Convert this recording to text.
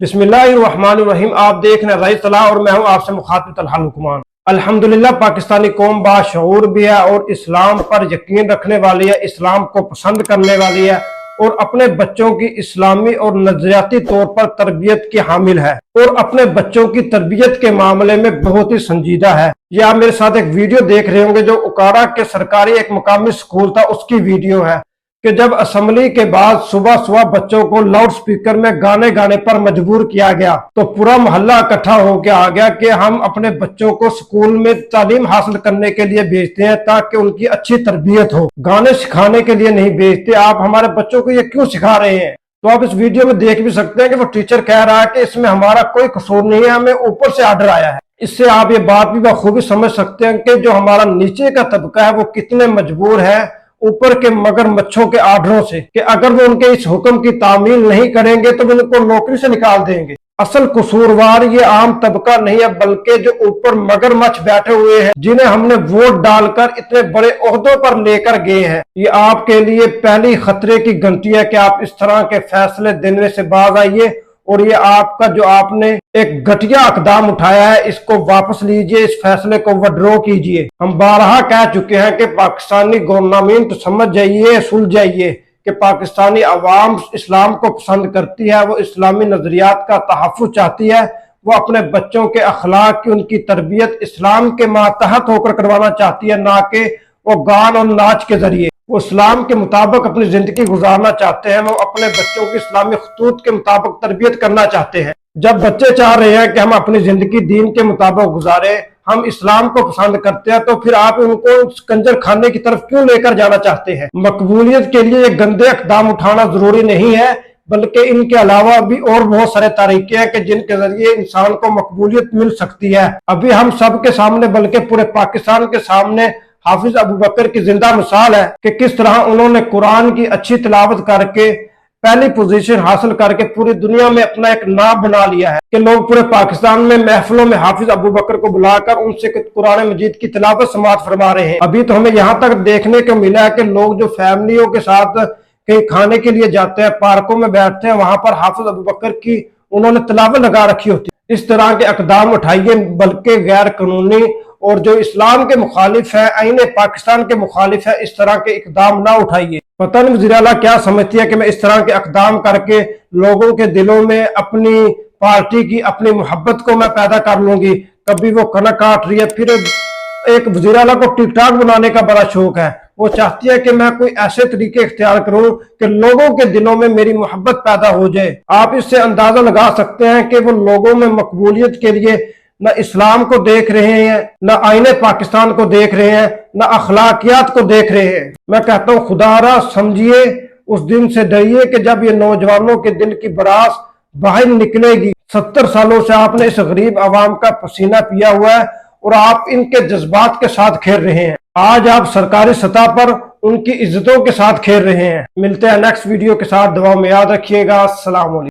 बिस्मिल्लाहिर्रहमानिर्रहीम। आप देख रहे हैं रईस तलाह और मैं हूं आपसे मुखातिब तलहा लुकमान। अल्हम्दुलिल्लाह पाकिस्तानी कौम बाशऊर भी है और इस्लाम पर यकीन रखने वाली है, इस्लाम को पसंद करने वाली है और अपने बच्चों की इस्लामी और नजरियाती तौर पर तरबियत की हामिल है और अपने बच्चों की तरबियत के मामले में बहुत ही संजीदा है। ये आप मेरे साथ एक वीडियो देख रहे होंगे जो उकाड़ा के सरकारी एक मुकामी स्कूल था, उसकी वीडियो है कि जब असेंबली के बाद सुबह सुबह बच्चों को लाउड स्पीकर में गाने गाने पर मजबूर किया गया तो पूरा मोहल्ला इकट्ठा होकर आ गया कि हम अपने बच्चों को स्कूल में तालीम हासिल करने के लिए भेजते हैं ताकि उनकी अच्छी तरबियत हो, गाने सिखाने के लिए नहीं भेजते। आप हमारे बच्चों को ये क्यों सिखा रहे हैं? तो आप इस वीडियो में देख भी सकते हैं कि वो टीचर कह रहा है कि इसमें हमारा कोई कसूर नहीं है, हमें ऊपर से आर्डर आया है। इससे आप ये बात भी बखूबी समझ सकते हैं कि जो हमारा नीचे का तबका है वो कितने मजबूर है ऊपर के मगरमच्छों के आर्डरों से कि अगर वो उनके इस हुक्म की तामील नहीं करेंगे तो वो उनको नौकरी से निकाल देंगे। असल कसूरवार ये आम तबका नहीं है बल्कि जो ऊपर मगरमच्छ बैठे हुए हैं जिन्हें हमने वोट डालकर इतने बड़े ओहदों पर लेकर गए हैं। ये आपके लिए पहली खतरे की घंटी है कि आप इस तरह के फैसले देने से बाज आइए और ये आपका जो आपने एक घटिया इकदाम उठाया है इसको वापस लीजिए, इस फैसले को विड्रॉ कीजिए। हम बारहा कह चुके हैं कि पाकिस्तानी गवर्नमेंट तो समझ जाइए, सुलझ जाइए कि पाकिस्तानी अवाम इस्लाम को पसंद करती है, वो इस्लामी नजरियात का तहफ़्फ़ुज़ चाहती है, वो अपने बच्चों के अखलाक की उनकी तरबियत इस्लाम के मातहत होकर करवाना चाहती है, ना कि वो गान और नाच के जरिए। वो इस्लाम के मुताबिक अपनी जिंदगी गुजारना चाहते हैं, वो अपने बच्चों की इस्लामी खतूत के मुताबिक तरबियत करना चाहते हैं। जब बच्चे चाह रहे हैं कि हम अपनी जिंदगी दीन के मुताबिक गुजारे, हम इस्लाम को पसंद करते हैं, तो फिर आप उनको कंजर खाने की तरफ क्यों लेकर जाना चाहते हैं? मकबूलियत के लिए गंदे इक़दाम उठाना जरूरी नहीं है बल्कि इनके अलावा भी और बहुत सारे तरीके हैं कि जिनके जरिए इंसान को मकबूलियत मिल सकती है। अभी हम सब के सामने बल्कि पूरे पाकिस्तान के सामने हाफिज अबू बकर की जिंदा मिसाल है कि किस तरह उन्होंने कुरान की अच्छी तिलावत करके पहली पोजीशन हासिल करके पूरी दुनिया में अपना एक नाम बना लिया है कि लोग पूरे पाकिस्तान में महफिलों में हाफिज अबू बकर को बुलाकर उनसे कुरान मजीद की तिलावत समाअत फरमा रहे हैं। अभी तो हमें यहाँ तक देखने को मिला है कि लोग जो फैमिलियों के साथ कहीं खाने के लिए जाते हैं, पार्कों में बैठते हैं, वहां पर हाफिज अबू बकर की उन्होंने तिलावत लगा रखी होती है। इस तरह के इक़दाम उठाइए बल्कि गैर कानूनी और जो इस्लाम के मुखालिफ है, आईने पाकिस्तान के मुखालिफ है, इस तरह के इक़दाम ना उठाइए। पता नहीं वज़ीर आला क्या समझती है कि मैं इस तरह के इक़दाम करके लोगों के दिलों में अपनी पार्टी की अपनी मोहब्बत को मैं पैदा कर लूंगी। कभी वो कनक काट रही है, फिर एक वज़ीर आला को टिकटॉक बनाने का बड़ा शौक है, वो चाहती है कि मैं कोई ऐसे तरीके इख्तियार करूं कि लोगों के दिलों में मेरी मोहब्बत पैदा हो जाए। आप इससे अंदाजा लगा सकते हैं कि वो लोगों में मकबूलियत के लिए न इस्लाम को देख रहे हैं, न आईने पाकिस्तान को देख रहे हैं, न अखलाकियात को देख रहे हैं। मैं कहता हूँ खुदारा समझिए, उस दिन से डरिए कि जब ये नौजवानों के दिल की बरास बाहर निकलेगी। 70 सालों से आपने इस गरीब आवाम का पसीना पिया हुआ है और आप इनके जज्बात के साथ खेल रहे हैं। आज आप सरकारी सतह पर उनकी इज्जतों के साथ खेल रहे हैं। मिलते हैं नेक्स्ट वीडियो के साथ, दुआ में याद रखिएगा। अस्सलाम वालेकुम।